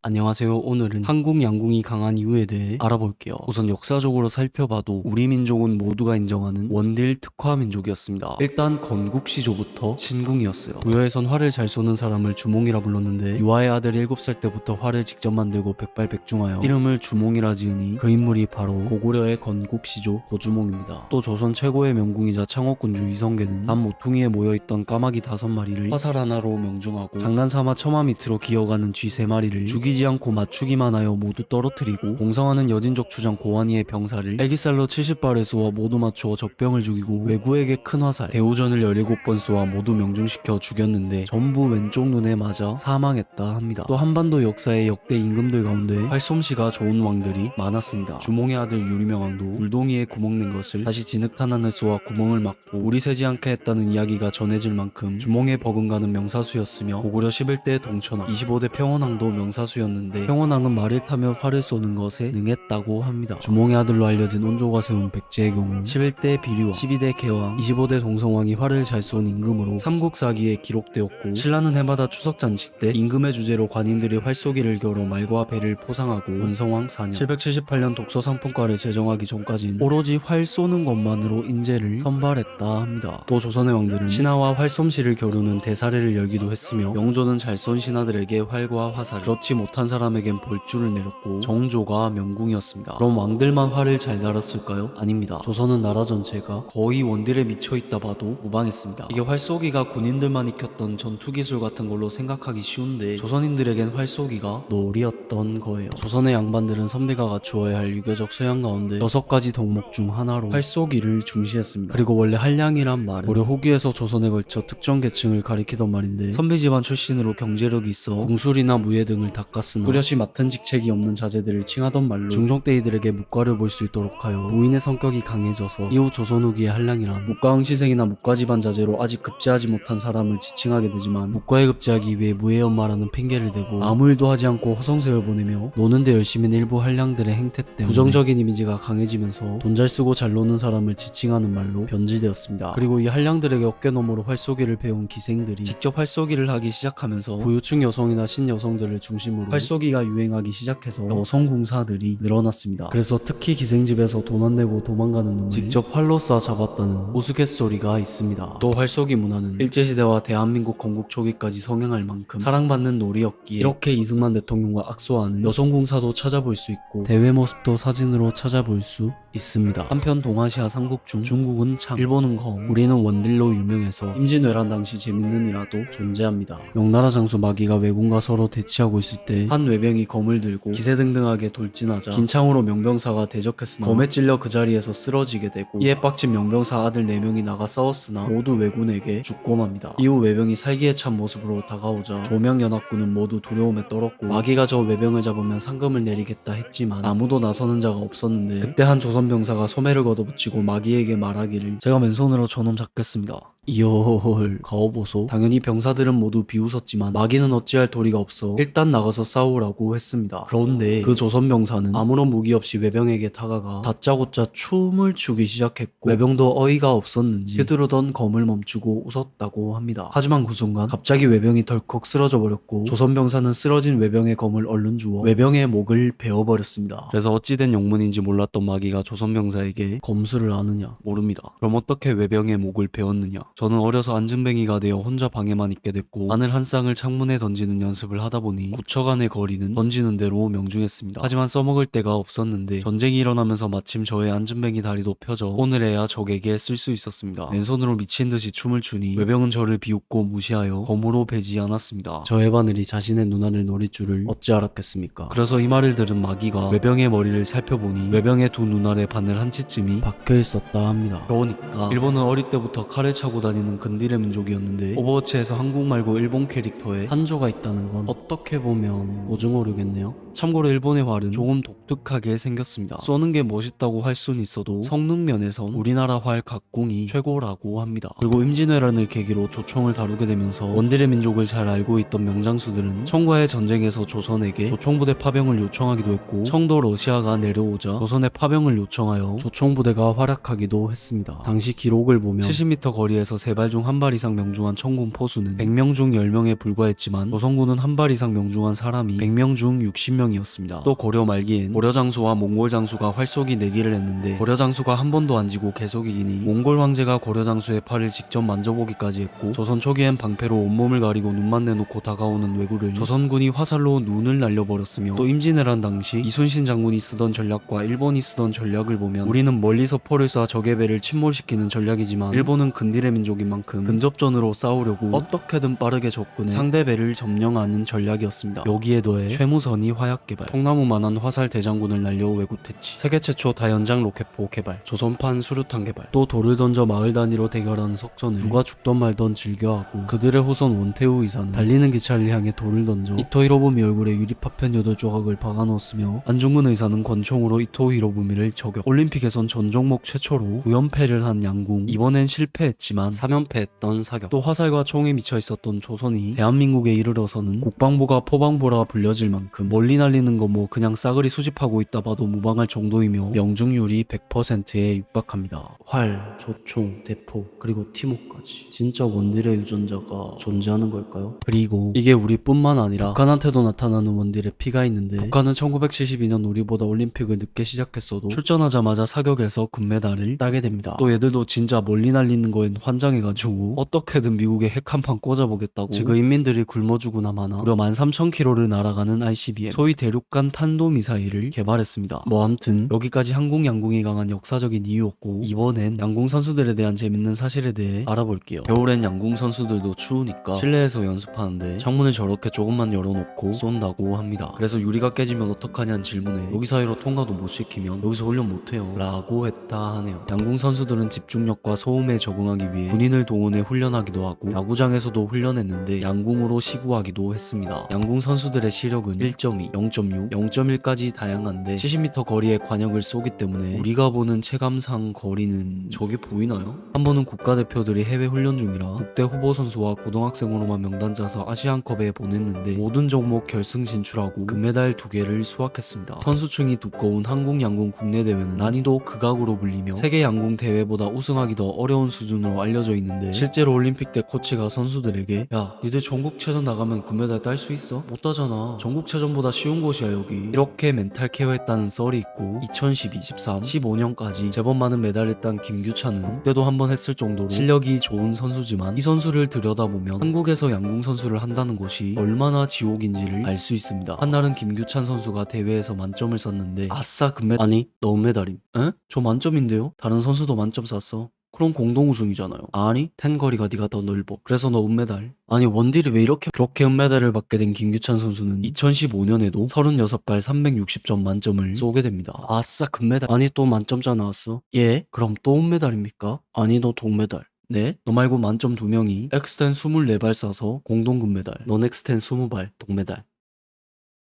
안녕하세요. 오늘은 한국 양궁이 강한 이유에 대해 알아볼게요. 우선 역사적으로 살펴봐도 우리 민족은 모두가 인정하는 원딜 특화 민족이었습니다. 일단 건국시조부터 신궁이었어요. 부여에선 활을 잘 쏘는 사람을 주몽이라 불렀는데 유아의 아들 7살 때부터 활을 직접 만들고 백발백중하여 이름을 주몽이라 지으니 그 인물이 바로 고구려의 건국시조 고주몽입니다. 또 조선 최고의 명궁이자 창업군주 이성계는 단 모퉁이에 모여있던 까마귀 5마리를 화살 하나로 명중하고 장난삼아 처마 밑으로 기어가는 쥐 3마리를 죽이지 움직이지 않고 맞추기만 하여 모두 떨어뜨리고 공성하는 여진족 주장 고환이의 병사를 애기살로 70발을 쏘아 모두 맞추어 적병을 죽이고 왜구에게 큰 화살, 대우전을 17번 쏘아 모두 명중시켜 죽였는데 전부 왼쪽 눈에 맞아 사망했다 합니다. 또 한반도 역사의 역대 임금들 가운데 활솜씨가 좋은 왕들이 많았습니다. 주몽의 아들 유리명왕도 물동이에 구멍 낸 것을 다시 진흙탄환을 쏘아 구멍을 막고 우리 세지 않게 했다는 이야기가 전해질 만큼 주몽의 버금가는 명사수였으며 고구려 11대 동천왕, 25대 평원왕도 명사수였는데 평원왕은 말을 타며 활을 쏘는 것에 능했다고 합니다. 주몽의 아들로 알려진 온조가 세운 백제의 경우 11대 비류왕, 12대 개왕, 25대 동성왕이 활을 잘 쏜 임금으로 삼국사기에 기록되었고 신라는 해마다 추석잔치 때 임금의 주제로 관인들이 활쏘기를 겨뤄 말과 배를 포상하고 원성왕 4년 778년 독서상품과를 제정하기 전까지는 오로지 활 쏘는 것만으로 인재를 선발했다 합니다. 또 조선의 왕들은 신하와 활솜씨를 겨루는 대사례를 열기도 했으며 영조는 잘 쏜 신하들에게 활과 화살, 그렇지 못한 사람에겐 벌주를 내렸고 정조가 명궁이었습니다. 그럼 왕들만 활을 잘 달았을까요? 아닙니다. 조선은 나라 전체가 거의 원딜에 미쳐있다 봐도 무방했습니다. 이게 활쏘기가 군인들만 익혔던 전투기술 같은 걸로 생각하기 쉬운데 조선인들에겐 활쏘기가 놀이였던 거예요. 조선의 양반들은 선비가 갖추어야 할 유교적 소양 가운데 6가지 덕목 중 하나로 활쏘기를 중시했습니다. 그리고 원래 한량이란 말은 고려 후기에서 조선에 걸쳐 특정 계층을 가리키던 말인데 선비 집안 출신으로 경제력이 있어 궁술이나 무예 등을 닦았으나 뚜렷이 맡은 직책이 없는 자제들을 칭하던 말로 중종 때 이들에게 묵과를 볼 수 있도록 하여 무인의 성격이 강해져서 이후 조선 후기의 한량이란 묵과응시생이나 묵과 집안 자제로 아직 급제하지 못한 사람을 지칭하게 되지만 묵과에 급제하기 위해 무예 연마라는 핑계를 대고 아무 일도 하지 않고 허송세월 보내며 노는데 열심인 일부 한량들의 행태 때문에 부정적인 이미지가 강해지면서 돈 잘 쓰고 잘 노는 사람을 지칭하는 말로 변질되었습니다. 그리고 이 한량들에게 어깨너머로 활쏘기를 배운 기생들이 직접 활쏘기를 하기 시작하면서 부유층 여성이나 신여성들을 중심으로 활쏘기가 유행하기 시작해서 여성궁사들이 늘어났습니다. 그래서 특히 기생집에서 돈 안 내고 도망가는 놈을 직접 활로 쏴 잡았다는 우스갯소리가 있습니다. 또 활쏘기 문화는 일제시대와 대한민국 건국 초기까지 성행할 만큼 사랑받는 놀이였기에 이렇게 이승만 대통령과 악수하는 여성궁사도 찾아볼 수 있고 대회 모습도 사진으로 찾아볼 수 있습니다. 한편 동아시아 삼국 중 중국은 창, 일본은 검, 우리는 원딜로 유명해서 임진왜란 당시 재밌는 일화도 존재합니다. 명나라 장수 마귀가 왜군과 서로 대치하고 있을 때 한 외병이 검을 들고 기세등등하게 돌진하자 긴창으로 명병사가 대적했으나 검에 찔려 그 자리에서 쓰러지게 되고 이에 빡친 명병사 아들 4명이 나가 싸웠으나 모두 왜군에게 죽고 맙니다. 이후 외병이 살기에 찬 모습으로 다가오자 조명연합군은 모두 두려움에 떨었고 마귀가 저 외병을 잡으면 상금을 내리겠다 했지만 아무도 나서는 자가 없었는데 그때 한 조선병사가 소매를 걷어붙이고 마귀에게 말하기를 제가 맨손으로 저놈 잡겠습니다. 이열 가오보소. 당연히 병사들은 모두 비웃었지만 마귀는 어찌할 도리가 없어 일단 나가서 싸우라고 했습니다. 그런데 그 조선 병사는 아무런 무기 없이 외병에게 다가가 다짜고짜 춤을 추기 시작했고 외병도 어이가 없었는지 휘두르던 검을 멈추고 웃었다고 합니다. 하지만 그 순간 갑자기 외병이 덜컥 쓰러져 버렸고 조선 병사는 쓰러진 외병의 검을 얼른 주워 외병의 목을 베어버렸습니다. 그래서 어찌된 영문인지 몰랐던 마귀가 조선 병사에게 검술을 아느냐? 모릅니다. 그럼 어떻게 외병의 목을 베었느냐? 저는 어려서 안증뱅이가 되어 혼자 방에만 있게 됐고 마늘 한 쌍을 창문에 던지는 연습을 하다 보니 구처간의 거리는 던지는 대로 명중했습니다. 하지만 써먹을 데가 없었는데 전쟁이 일어나면서 마침 저의 안증뱅이 다리도 펴져 오늘에야 적에게 쓸 수 있었습니다. 맨손으로 미친 듯이 춤을 추니 외병은 저를 비웃고 무시하여 검으로 베지 않았습니다. 저의 바늘이 자신의 누나를 노릴 줄을 어찌 알았겠습니까? 그래서 이 말을 들은 마귀가 외병의 머리를 살펴보니 외병의 두 눈알의 바늘 한 치쯤이 박혀 있었다 합니다. 그러니까 일본은 어릴 때부터 칼을 차고 다니는 근딜의 민족이었는데 오버워치에서 한국 말고 일본 캐릭터에 한조가 있다는 건 어떻게 보면 고증오류겠네요. 참고로 일본의 활은 조금 독특하게 생겼습니다. 쏘는 게 멋있다고 할 순 있어도 성능 면에선 우리나라 활 각궁이 최고라고 합니다. 그리고 임진왜란을 계기로 조총을 다루게 되면서 원딜의 민족을 잘 알고 있던 명장수들은 청과의 전쟁에서 조선에게 조총부대 파병을 요청하기도 했고 청도 러시아가 내려오자 조선의 파병을 요청하여 조총부대가 활약하기도 했습니다. 당시 기록을 보면 70m 거리에서 3발 중 1발 이상 명중한 청군 포수는 100명 중 10명에 불과했지만 조선군은 1발 이상 명중한 사람이 100명 중 60명이었습니다. 또 고려 말기엔 고려 장수와 몽골 장수가 활쏘기 내기를 했는데 고려 장수가 한 번도 안 지고 계속 이기니 몽골 황제가 고려 장수의 팔을 직접 만져보기까지 했고 조선 초기엔 방패로 온몸을 가리고 눈만 내놓고 다가오는 왜구를 조선군이 화살로 눈을 날려버렸으며 또 임진왜란 당시 이순신 장군이 쓰던 전략과 일본이 쓰던 전략을 보면 우리는 멀리서 포를 쏴 적의 배를 침몰시키는 전략이지만 일본은 근딜의 민족인 만큼 근접전으로 싸우려고 어떻게든 빠르게 접근해 상대 배를 점령하는 전략이었습니다. 여기에 더해 최무선이 화약 개발, 통나무만한 화살 대장군을 날려 왜굿했지. 세계 최초 다연장 로켓포 개발, 조선판 수류탄 개발, 또 돌을 던져 마을 단위로 대결하는 석전을 누가 죽던 말던 즐겨하고 그들의 후손 원태우 의사는 달리는 기차를 향해 돌을 던져 이토 히로부미 얼굴에 유리파편 8조각을 박아넣었으며 안중근 의사는 권총으로 이토 히로부미를 저격. 올림픽에선 전 종목 최초로 9연패를 한 양궁, 이번엔 실패했지만 3연패했던 사격, 또 화살과 총에 미쳐 있었던 조선이 대한민국에 이르러서는 국방부가 포방부라 불려질 만큼 멀리 날리는 거 뭐 그냥 싸그리 수집하고 있다 봐도 무방할 정도이며 명중률이 100%에 육박합니다. 활, 조총, 대포, 그리고 티모까지 진짜 원딜의 유전자가 존재하는 걸까요? 그리고 이게 우리뿐만 아니라 북한한테도 나타나는 원딜의 피가 있는데, 북한은 1972년 우리보다 올림픽을 늦게 시작했어도 출전하자마자 사격에서 금메달을 따게 됩니다. 또 얘들도 진짜 멀리 날리는 거엔 환장해가지고 어떻게든 미국에 핵 한 판 꽂아보겠다고 지금 인민들이 굶어 죽으나 마나 무려 13,000km를 날아가는 ICBM, 소위 대륙간 탄도미사일을 개발했습니다. 뭐 암튼 여기까지 한국 양궁이 강한 역사적인 이유였고, 이번엔 양궁 선수들에 대한 재밌는 사실에 대해 알아볼게요. 겨울엔 양궁 선수들도 추우니까 실내에서 연습하는데 창문을 저렇게 조금만 열어놓고 쏜다고 합니다. 그래서 유리가 깨지면 어떡하냐는 질문에 여기 사이로 통과도 못 시키면 여기서 훈련 못해요 라고 했다 하네요. 양궁 선수들은 집중력과 소음에 적응하기 위해 군인을 동원해 훈련하기도 하고 야구장에서도 훈련했는데 양궁으로 시구하기도 했습니다. 양궁 선수들의 시력은 1.2, 0.6, 0.1까지 다양한데 70m 거리에 관역을 쏘기 때문에 우리가 보는 체감상 거리는 저게 보이나요? 한 번은 국가대표들이 해외 훈련 중이라 국대 후보 선수와 고등학생으로만 명단 짜서 아시안컵에 보냈는데 모든 종목 결승 진출하고 금메달 2개를 수확했습니다. 선수층이 두꺼운 한국 양궁 국내 대회는 난이도 극악으로 불리며 세계 양궁 대회보다 우승하기 더 어려운 수준으로 알려져 있는데, 실제로 올림픽 때 코치가 선수들에게 야 니들 전국체전 나가면 금메달 딸 수 있어? 못 따잖아. 전국체전보다 쉬운 곳이야 여기, 이렇게 멘탈 케어했다는 썰이 있고, 2012, 13, 15년까지 제법 많은 메달을 딴 김규찬은 국대도 한 번 했을 정도로 실력이 좋은 선수지만, 이 선수를 들여다보면 한국에서 양궁 선수를 한다는 곳이 얼마나 지옥인지를 알 수 있습니다. 한날은 김규찬 선수가 대회에서 만점을 썼는데 아싸 금메달, 아니 너 은메달임. 에? 저 만점인데요? 다른 선수도 만점 쐈어. 그럼 공동 우승이잖아요. 아니 텐거리가 네가 더 넓어, 그래서 너 은메달. 아니 원딜이 왜 이렇게 그렇게 은메달을 받게 된 김규찬 선수는 2015년에도 36발 360점 만점을 쏘게 됩니다. 아싸 금메달. 아니 또 만점자 나왔어. 예? 그럼 또 은메달입니까? 아니 너 동메달. 네? 너 말고 만점 2명이 엑스텐 24발 쏴서 공동 금메달, 넌 엑스텐 20발 동메달.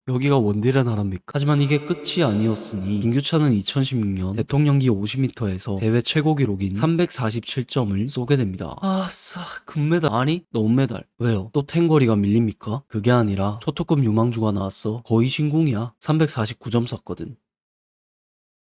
여기가 원딜의 나라입니까? 하지만 이게 끝이 아니었으니 김규찬은 2016년 대통령기 50m에서 대회 최고 기록인 347점을 쏘게 됩니다. 아싸 금메달. 아니 너 은메달. 왜요? 또 탱거리가 밀립니까? 그게 아니라 초특급 유망주가 나왔어. 거의 신궁이야. 349점 쐈거든.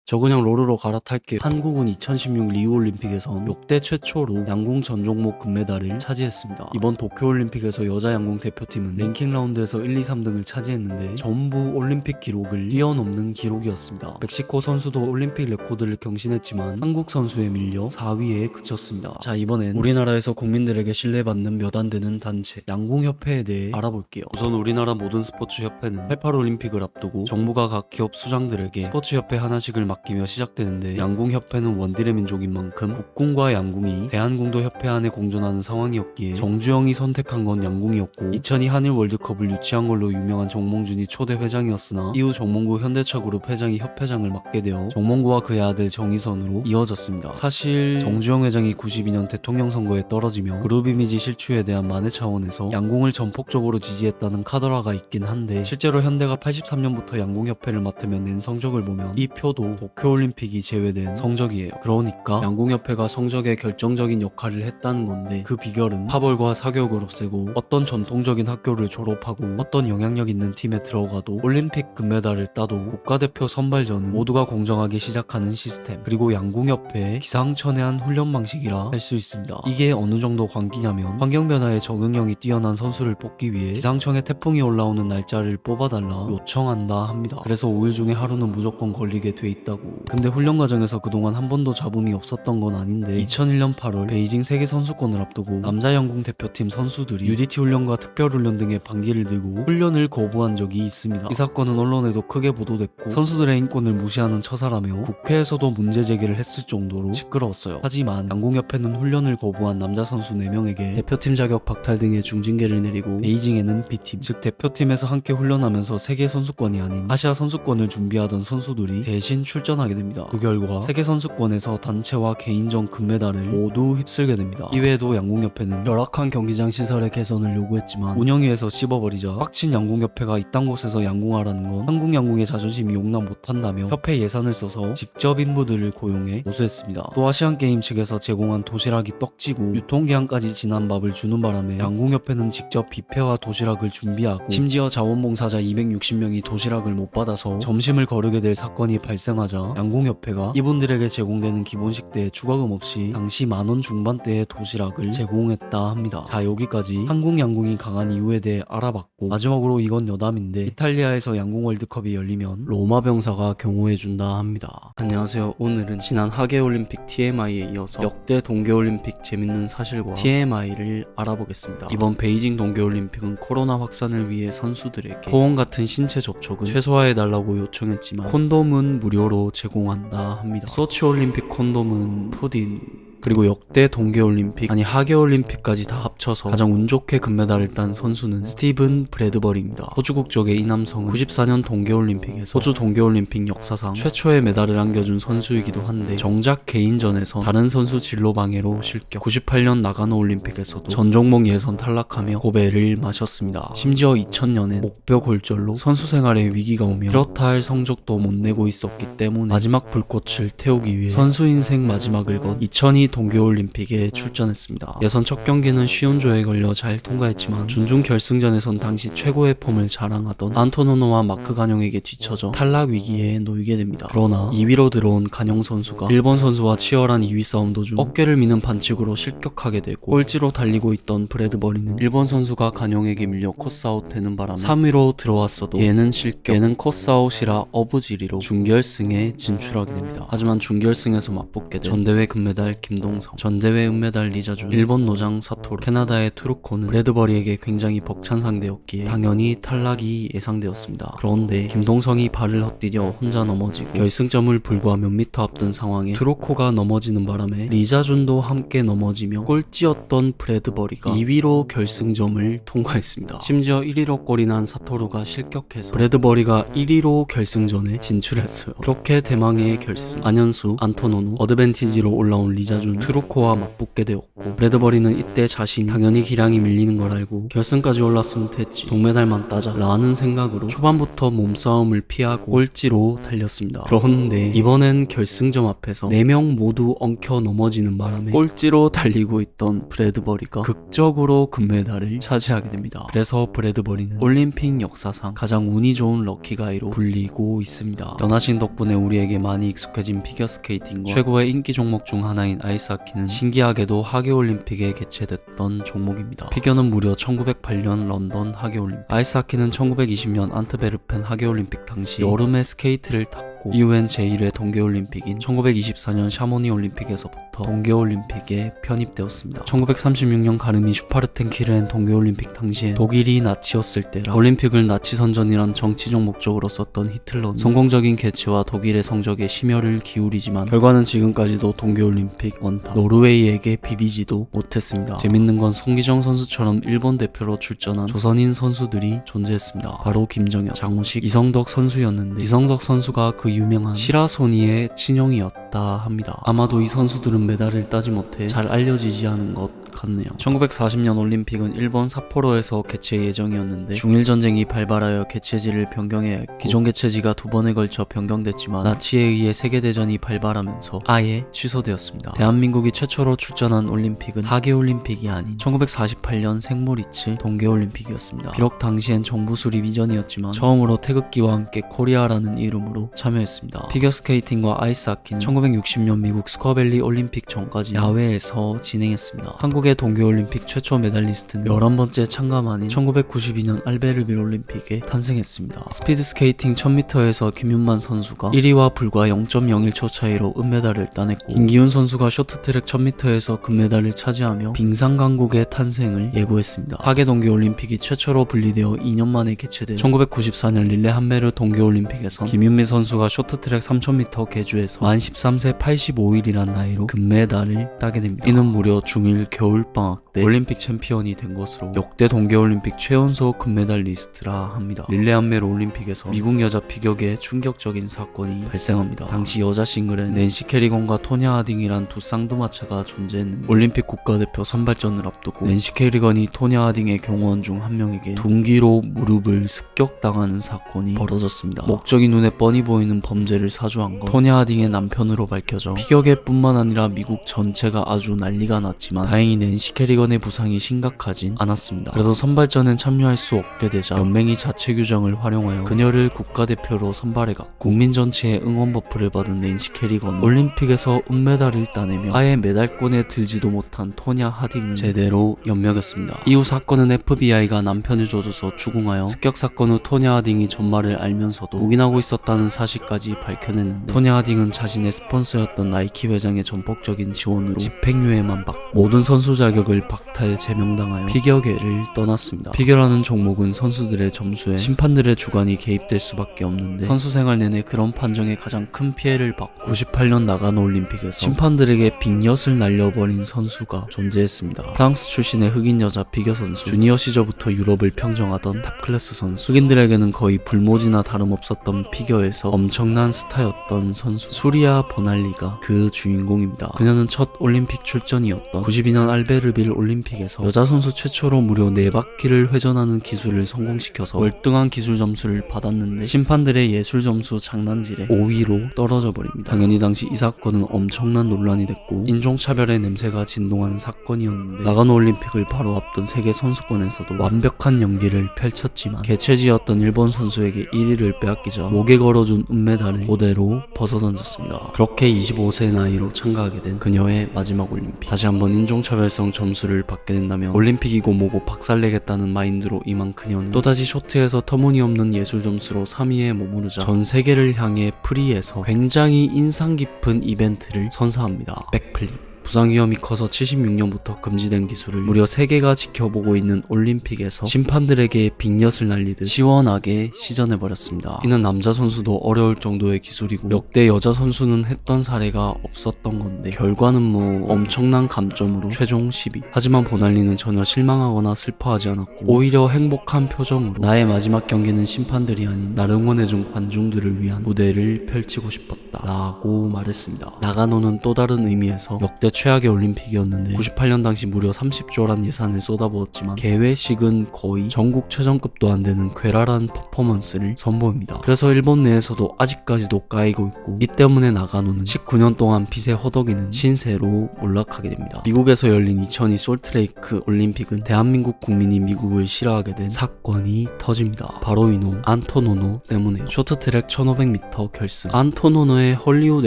저 그냥 롤으로 갈아탈게요. 한국은 2016 리우올림픽에선 역대 최초로 양궁 전 종목 금메달을 차지했습니다. 이번 도쿄올림픽에서 여자 양궁 대표팀은 랭킹 라운드에서 1, 2, 3등을 차지했는데 전부 올림픽 기록을 뛰어넘는 기록이었습니다. 멕시코 선수도 올림픽 레코드를 경신했지만 한국 선수에 밀려 4위에 그쳤습니다. 자, 이번엔 우리나라에서 국민들에게 신뢰받는 몇 안 되는 단체 양궁협회에 대해 알아볼게요. 우선 우리나라 모든 스포츠 협회는 88올림픽을 앞두고 정부가 각 기업 수장들에게 스포츠협회 하나씩을 맡기며 시작되는데, 양궁협회는 원딜의 민족인 만큼 국궁과 양궁이 대한궁도 협회 안에 공존하는 상황이었기에 정주영이 선택한 건 양궁이었고, 2002 한일 월드컵을 유치한 걸로 유명한 정몽준이 초대 회장이었으나 이후 정몽구 현대차그룹 회장이 협회장을 맡게 되어 정몽구와 그의 아들 정의선으로 이어졌습니다. 사실 정주영 회장이 92년 대통령 선거에 떨어지며 그룹 이미지 실추에 대한 만회 차원에서 양궁을 전폭적으로 지지했다는 카더라가 있긴 한데, 실제로 현대가 83년부터 양궁협회를 맡으며 낸 성적을 보면 이 표도 도쿄올림픽이 제외된 성적이에요. 그러니까 양궁협회가 성적에 결정적인 역할을 했다는 건데, 그 비결은 파벌과 사교육을 없애고 어떤 전통적인 학교를 졸업하고 어떤 영향력 있는 팀에 들어가도 올림픽 금메달을 따도 국가대표 선발전은 모두가 공정하게 시작하는 시스템, 그리고 양궁협회의 기상천외한 훈련 방식이라 할 수 있습니다. 이게 어느 정도 관계냐면, 환경변화에 적응력이 뛰어난 선수를 뽑기 위해 기상청에 태풍이 올라오는 날짜를 뽑아달라 요청한다 합니다. 그래서 5일 중에 하루는 무조건 걸리게 돼 있다 있다고. 근데 훈련 과정에서 그동안 한 번도 잡음이 없었던 건 아닌데 2001년 8월 베이징 세계 선수권을 앞두고 남자 양궁 대표팀 선수들이 UDT 훈련과 특별훈련 등의 반기를 들고 훈련을 거부한 적이 있습니다. 이 사건은 언론에도 크게 보도됐고 선수들의 인권을 무시하는 처사라며 국회에서도 문제 제기를 했을 정도로 시끄러웠어요. 하지만 양궁협회는 훈련을 거부한 남자 선수 4명에게 대표팀 자격 박탈 등의 중징계를 내리고 베이징에는 B팀, 즉 대표팀에서 함께 훈련하면서 세계 선수권이 아닌 아시아 선수권을 준비하던 선수들이 대신 출전하게 됩니다. 그 결과 세계 선수권에서 단체와 개인전 금메달을 모두 휩쓸게 됩니다. 이외에도 양궁협회는 열악한 경기장 시설의 개선을 요구했지만 운영위에서 씹어버리자 빡친 양궁협회가 이딴 곳에서 양궁하라는 건 한국 양궁의 자존심이 용납 못한다며 협회 예산을 써서 직접 인부들을 고용해 보수했습니다. 또 아시안게임 측에서 제공한 도시락이 떡지고 유통기한까지 지난 밥을 주는 바람에 양궁협회는 직접 뷔페와 도시락을 준비하고 심지어 자원봉사자 260명이 도시락을 못 받아서 점심을 거르게 될 사건이 발생하자 양궁협회가 이분들에게 제공되는 기본 식대에 추가금 없이 당시 10,000원 중반대의 도시락을 제공했다 합니다. 자, 여기까지 한국 양궁이 강한 이유에 대해 알아봤고 마지막으로 이건 여담인데 이탈리아에서 양궁 월드컵이 열리면 로마 병사가 경호해준다 합니다. 안녕하세요. 오늘은 지난 하계올림픽 TMI에 이어서 역대 동계올림픽 재밌는 사실과 TMI를 알아보겠습니다. 이번 베이징 동계올림픽은 코로나 확산을 위해 선수들에게 포옹 같은 신체 접촉은 최소화해달라고 요청했지만 콘돔은 무료로 제공한다 합니다. 소치올림픽 콘돔은 푸딘 그리고 역대 동계올림픽 아니 하계올림픽까지 다 합쳐서 가장 운 좋게 금메달을 딴 선수는 스티븐 브래드버리입니다. 호주 국적의 이 남성은 94년 동계올림픽에서 호주 동계올림픽 역사상 최초의 메달을 안겨준 선수이기도 한데 정작 개인전에서 다른 선수 진로 방해로 실격. 98년 나가노 올림픽에서도 전 종목 예선 탈락하며 고배를 마셨습니다. 심지어 2000년엔 목뼈 골절로 선수 생활에 위기가 오며 그렇다 할 성적도 못 내고 있었기 때문에 마지막 불꽃을 태우기 위해 선수 인생 마지막을 건 2002 동계올림픽에 출전했습니다. 예선 첫 경기는 쉬운 조에 걸려 잘 통과했지만 준중 결승전에선 당시 최고의 폼을 자랑하던 안토노노와 마크 간용에게 뒤처져 탈락 위기에 놓이게 됩니다. 그러나 2위로 들어온 간용 선수가 일본 선수와 치열한 2위 싸움 도중 어깨를 미는 반칙으로 실격하게 되고 꼴찌로 달리고 있던 브래드버리는 일본 선수가 간용에게 밀려 코스아웃 되는 바람에 3위로 들어왔어도 얘는 실격, 얘는 코스아웃이라 어부지리로 준결승에 진출하게 됩니다. 하지만 준결승에서 맞붙게 된 전대회 금메달 김동성, 전대회 은메달 리자준, 일본 노장 사토루, 캐나다의 투르코는 브래드버리에게 굉장히 벅찬 상대였기에 당연히 탈락이 예상되었습니다. 그런데 김동성이 발을 헛디뎌 혼자 넘어지고 결승점을 불과 몇 미터 앞둔 상황에 투르코가 넘어지는 바람에 리자준도 함께 넘어지며 꼴찌였던 브래드버리가 2위로 결승점을 통과했습니다. 심지어 1위로 골이 난 사토루가 실격해서 브래드버리가 1위로 결승전에 진출했어요. 그렇게 대망의 결승, 안현수, 안토노노, 어드밴티지로 올라온 리자준, 트루코와 맞붙게 되었고 브래드버리는 이때 자신이 당연히 기량이 밀리는 걸 알고 결승까지 올랐으면 됐지, 동메달만 따자 라는 생각으로 초반부터 몸싸움을 피하고 꼴찌로 달렸습니다. 그런데 이번엔 결승점 앞에서 4명 모두 엉켜 넘어지는 바람에 꼴찌로 달리고 있던 브래드버리가 극적으로 금메달을 차지하게 됩니다. 그래서 브래드버리는 올림픽 역사상 가장 운이 좋은 럭키가이로 불리고 있습니다. 연하신 덕분에 우리에게 많이 익숙해진 피겨스케이팅과 최고의 인기 종목 중 하나인 아이스하키는 신기하게도 하계올림픽에 개최됐던 종목입니다. 피겨는 무려 1908년 런던 하계올림픽, 아이스하키는 1920년 안트베르펜 하계올림픽 당시 여름에 스케이트를 탔고 이후엔 제1회 동계올림픽인 1924년 샤모니 올림픽에서부터 동계올림픽에 편입되었습니다. 1936년 가르미 슈파르텐키르헨 동계올림픽 당시에 독일이 나치였을 때라 올림픽을 나치 선전이란 정치적 목적으로 썼던 히틀러는 성공적인 개최와 독일의 성적에 심혈을 기울이지만 결과는 지금까지도 동계올림픽 원탑 노르웨이에게 비비지도 못했습니다. 재밌는 건 송기정 선수처럼 일본 대표로 출전한 조선인 선수들이 존재했습니다. 바로 김정현, 장우식, 이성덕 선수였는데 이성덕 선수가 그 유명한 시라소니의 친형이었다 합니다. 아마도 이 선수들은 메달을 따지 못해 잘 알려지지 않은 것 같네요. 1940년 올림픽은 일본 삿포로에서 개최 예정이었는데 중일전쟁이 발발하여 개최지를 변경해야 했고 기존 개최지가 2번에 걸쳐 변경됐지만 나치에 의해 세계대전이 발발하면서 아예 취소되었습니다. 대한민국이 최초로 출전한 올림픽은 하계올림픽이 아닌 1948년 생모리츠 동계올림픽이었습니다. 비록 당시엔 정부 수립 이전이었지만 처음으로 태극기와 함께 코리아라는 이름으로 참여했습니다. 참여했습니다. 피겨스케이팅과 아이스하키는 1960년 미국 스쿼밸리 올림픽 전까지 야외에서 진행했습니다. 한국의 동계올림픽 최초 메달리스트는 11번째 참가만인 1992년 알베르빌 올림픽에 탄생했습니다. 스피드스케이팅 1000m에서 김윤만 선수가 1위와 불과 0.01초 차이로 은메달을 따냈고, 김기훈 선수가 쇼트트랙 1000m에서 금메달을 차지하며 빙상 강국의 탄생을 예고했습니다. 하계 동계올림픽이 최초로 분리되어 2년 만에 개최된 1994년 릴레한메르 동계올림픽에선 김윤미 선수가 쇼트트랙 3000m 계주에서 만 13세 85일이란 나이로 금메달을 따게 됩니다. 이는 무려 중1 겨울방학 때 올림픽 챔피언이 된 것으로 역대 동계올림픽 최연소 금메달리스트라 합니다. 릴레한메르 올림픽에서 미국 여자 피겨계에 충격적인 사건이 발생합니다. 당시 여자 싱글엔 낸시 캐리건과 토냐 하딩이란 두 쌍두마차가 존재했는데, 올림픽 국가대표 선발전을 앞두고 낸시 캐리건이 토냐 하딩의 경호원 중 한 명에게 둔기로 무릎을 습격당하는 사건이 벌어졌습니다. 목적이 눈에 뻔히 보이는 범죄를 사주한 건 토냐 하딩의 남편으로 밝혀져 피겨계뿐만 아니라 미국 전체가 아주 난리가 났지만, 다행히 낸시 캐리건의 부상이 심각하진 않았습니다. 그래도 선발전엔 참여할 수 없게 되자 연맹이 자체 규정을 활용하여 그녀를 국가대표로 선발해갔고, 국민 전체의 응원 버프를 받은 낸시 캐리건은 올림픽에서 은메달을 따내며 아예 메달권에 들지도 못한 토냐 하딩을 제대로 연명했습니다. 이후 사건은 FBI가 남편을 조져서 추궁하여 습격 사건 후 토냐 하딩이 전말을 알면서도 묵인하고 있었다는 사실까지 밝혀냈는데, 토냐 하딩은 자신의 스폰서였던 나이키 회장의 전폭적인 지원으로 집행유예만 받고 모든 선수 자격을 박탈 제명당하여 피겨계를 떠났습니다. 피겨라는 종목은 선수들의 점수에 심판들의 주관이 개입될 수밖에 없는데, 선수 생활 내내 그런 판정에 가장 큰 피해를 받고 98년 나가노 올림픽에서 심판들에게 빅엿을 날려버린 선수가 존재했습니다. 프랑스 출신의 흑인 여자 피겨 선수, 주니어 시절부터 유럽을 평정하던 탑클래스 선수, 흑인들에게는 거의 불모지나 다름없었던 피겨에서 엄청난 스타였던 선수 수리아 보날리가 그 주인공입니다. 그녀는 첫 올림픽 출전이었던 92년 알베르빌 올림픽에서 여자 선수 최초로 무려 4바퀴를 회전하는 기술을 성공시켜서 월등한 기술 점수를 받았는데, 심판들의 예술 점수 장난질에 5위로 떨어져 버립니다. 당연히 당시 이 사건은 엄청난 논란이 됐고 인종차별의 냄새가 진동하는 사건이었는데, 나가노 올림픽을 바로 앞둔 세계 선수권에서도 완벽한 연기를 펼쳤지만 개최지였던 일본 선수에게 1위를 빼앗기자 목에 걸어준 은메달을 그대로 벗어던졌습니다. 그렇게 25세 나이로 참가하게 된 그녀의 마지막 올림픽. 다시 한번 인종차별성 점수를 받게 된다면 올림픽이고 뭐고 박살내겠다는 마인드로 임한 그녀는 또다시 쇼트에서 터무니없는 예술 점수로 3위에 머무르자 전 세계를 향해 프리에서 굉장히 인상 깊은 이벤트를 선사합니다. 백플립. 부상 위험이 커서 76년부터 금지된 기술을 무려 3개가 지켜보고 있는 올림픽에서 심판들에게 빅엿을 날리듯 시원하게 시전해버렸습니다. 이는 남자 선수도 어려울 정도의 기술이고 역대 여자 선수는 했던 사례가 없었던 건데, 결과는 뭐 엄청난 감점으로 최종 10위. 하지만 보날리는 전혀 실망하거나 슬퍼하지 않았고 오히려 행복한 표정으로 나의 마지막 경기는 심판들이 아닌 나를 응원해준 관중들을 위한 무대를 펼치고 싶었다 라고 말했습니다. 나가노는 또 다른 의미에서 역대 최악의 올림픽이었는데 98년 당시 무려 30조란 예산을 쏟아부었지만 개회식은 거의 전국 최저급도 안 되는 괴랄한 퍼포먼스를 선보입니다. 그래서 일본 내에서도 아직까지도 까이고 있고, 이 때문에 나가노는 19년 동안 빚에 허덕이는 신세로 몰락하게 됩니다. 미국에서 열린 2002 솔트레이크 올림픽은 대한민국 국민이 미국을 싫어하게 된 사건이 터집니다. 바로 이놈 안토노노 때문에. 쇼트트랙 1500m 결승. 안토노노의 헐리우드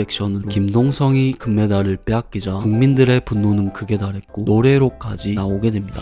액션으로 김동성이 금메달을 빼앗기자 국민들의 분노는 극에 달했고 노래로까지 나오게 됩니다.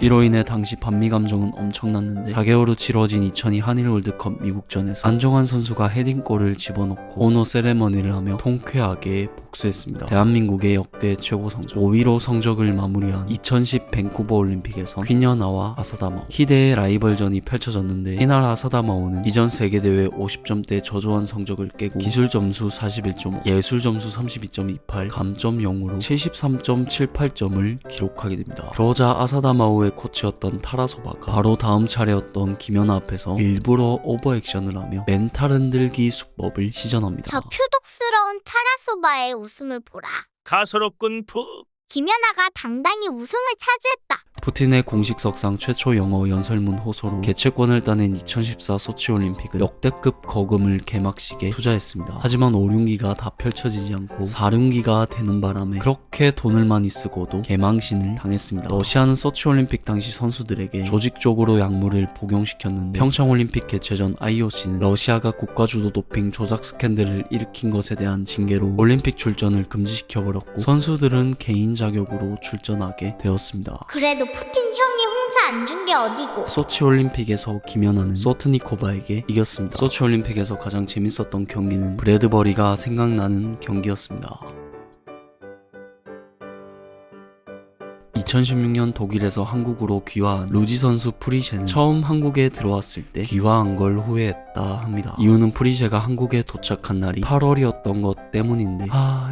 이로 인해 당시 반미 감정은 엄청났는데 4개월 후 치러진 2002 한일 월드컵 미국전에서 안정환 선수가 헤딩골을 집어넣고 오노 세레머니를 하며 통쾌하게 복수했습니다. 대한민국의 역대 최고 성적 5위로 성적을 마무리한 2010 밴쿠버 올림픽에서 퀴녀나와 아사다마오 희대의 라이벌전이 펼쳐졌는데, 이날 아사다마오는 이전 세계대회 50점대 저조한 성적을 깨고 기술 점수 41.5, 예술 점수 32.28, 감점 0으로 73.78점을 기록하게 됩니다. 그러자 아사다마오의 코치였던 타라소바가 바로 다음 차례였던 김연아 앞에서 일부러 오버액션을 하며 멘탈 흔들기 수법을 시전합니다. 저 표독스러운 타라소바의 웃음을 보라. 가소롭군 푹. 김연아가 당당히 우승을 차지했다. 푸틴의 공식석상 최초 영어 연설문 호소로 개최권을 따낸 2014 소치올림픽은 역대급 거금을 개막식에 투자했습니다. 하지만 5, 6기가 다 펼쳐지지 않고 4, 6기가 되는 바람에 그렇게 돈을 많이 쓰고도 개망신을 당했습니다. 러시아는 소치올림픽 당시 선수들에게 조직적으로 약물을 복용시켰는데 평창올림픽 개최 전 IOC는 러시아가 국가주도 도핑 조작 스캔들을 일으킨 것에 대한 징계로 올림픽 출전을 금지시켜버렸고 선수들은 개인 자격으로 출전하게 되었습니다. 그래도 푸틴 형이 홍차 안 준 게 어디고. 소치올림픽에서 김연아는 소트니코바에게 이겼습니다. 소치올림픽에서 가장 재밌었던 경기는 브래드버리가 생각나는 경기였습니다. 2016년 독일에서 한국으로 귀화한 루지 선수 프리셰는 처음 한국에 들어왔을 때 귀화한 걸 후회했다 합니다. 이유는 프리셰가 한국에 도착한 날이 8월이었던 것 때문인데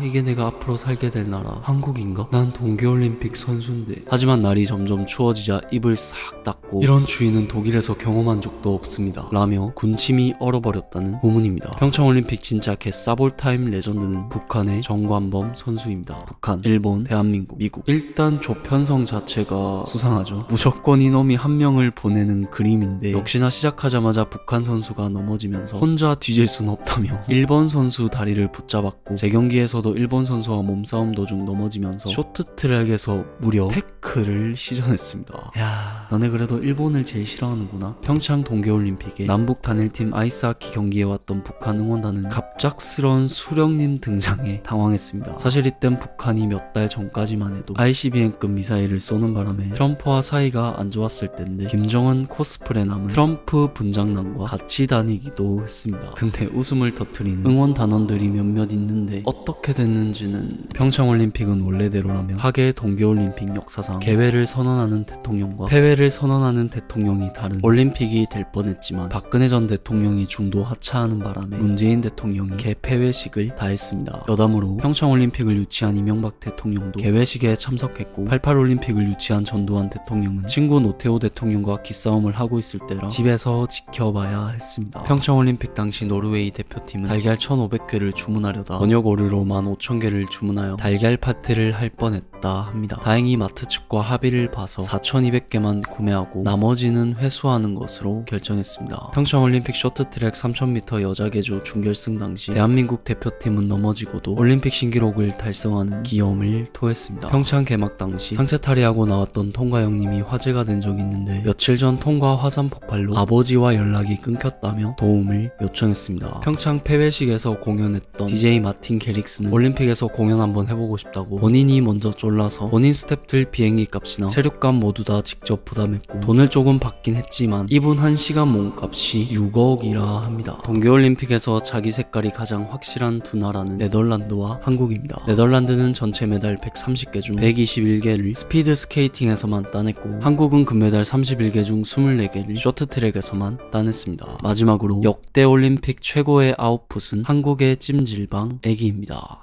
이게 내가 앞으로 살게 될 나라 한국인가? 난 동계올림픽 선수인데. 하지만 날이 점점 추워지자 입을 싹 닫고 이런 추위는 독일에서 경험한 적도 없습니다 라며 군침이 얼어버렸다는 후문입니다. 평창올림픽 진짜 개싸볼타임 레전드는 북한의 정관범 선수입니다. 북한, 일본, 대한민국, 미국. 일단 편성 자체가 수상하죠. 무조건 이놈이 한 명을 보내는 그림인데 역시나 시작하자마자 북한 선수가 넘어지면서 혼자 뒤질 순 없다며 일본 선수 다리를 붙잡았고 재경기에서도 일본 선수와 몸싸움 도중 넘어지면서 쇼트트랙에서 무려 태클을 시전했습니다. 야, 너네 그래도 일본을 제일 싫어하는구나. 평창 동계올림픽에 남북 단일팀 아이스하키 경기에 왔던 북한 응원단은 갑작스러운 수령님 등장에 당황했습니다. 사실 이땐 북한이 몇 달 전까지만 해도 ICBM급 미사일을 쏘는 바람에 트럼프와 사이가 안 좋았을 텐데 김정은 코스프레 남은 트럼프 분장남과 같이 다니기도 했습니다. 근데 웃음을 터뜨리는 응원 단원들이 몇몇 있는데 어떻게 됐는지는 평창올림픽은 원래대로라면 하계 동계올림픽 역사상 개회를 선언하는 대통령과 폐회를 선언하는 대통령이 다른 올림픽이 될 뻔했지만 박근혜 전 대통령이 중도 하차하는 바람에 문재인 대통령이 개폐회식을 다했습니다. 여담으로 평창올림픽을 유치한 이명박 대통령도 개회식에 참석했고 88올림픽을 유치한 전두환 대통령은 친구 노태우 대통령과 기싸움을 하고 있을 때라 집에서 지켜봐야 했습니다. 평창올림픽 당시 노르웨이 대표팀은 달걀 1,500개를 주문하려다 번역 오르로 15,000개를 주문하여 달걀 파티를 할 뻔했다 합니다. 다행히 마트 측과 합의를 봐서 4,200개만 구매하고 나머지는 회수하는 것으로 결정했습니다. 평창올림픽 쇼트트랙 3000m 여자 계주 준결승 당시 대한민국 대표팀은 넘어지고도 올림픽 신기록을 달성하는 기염을 토했습니다. 평창 개막 당시 상체 탈의하고 나왔던 통과 형님이 화제가 된 적이 있는데 며칠 전 통과 화산 폭발로 아버지와 연락이 끊겼다며 도움을 요청했습니다. 평창 폐회식에서 공연했던 DJ 마틴 게릭스는 올림픽에서 공연 한번 해보고 싶다고 본인이 먼저 쫄라서 본인 스태프들 비행기 값이나 체류값 모두 다 직접 부담했고 돈을 조금 받긴 했지만 이분 1시간 몸값이 6억이라 합니다. 동계올림픽에서 자기 색깔이 가장 확실한 두 나라는 네덜란드와 한국입니다. 네덜란드는 전체 메달 130개 중 121개를 스피드 스케이팅에서만 따냈고 한국은 금메달 31개 중 24개를 쇼트트랙에서만 따냈습니다. 마지막으로 역대 올림픽 최고의 아웃풋은 한국의 찜질방 애기입니다.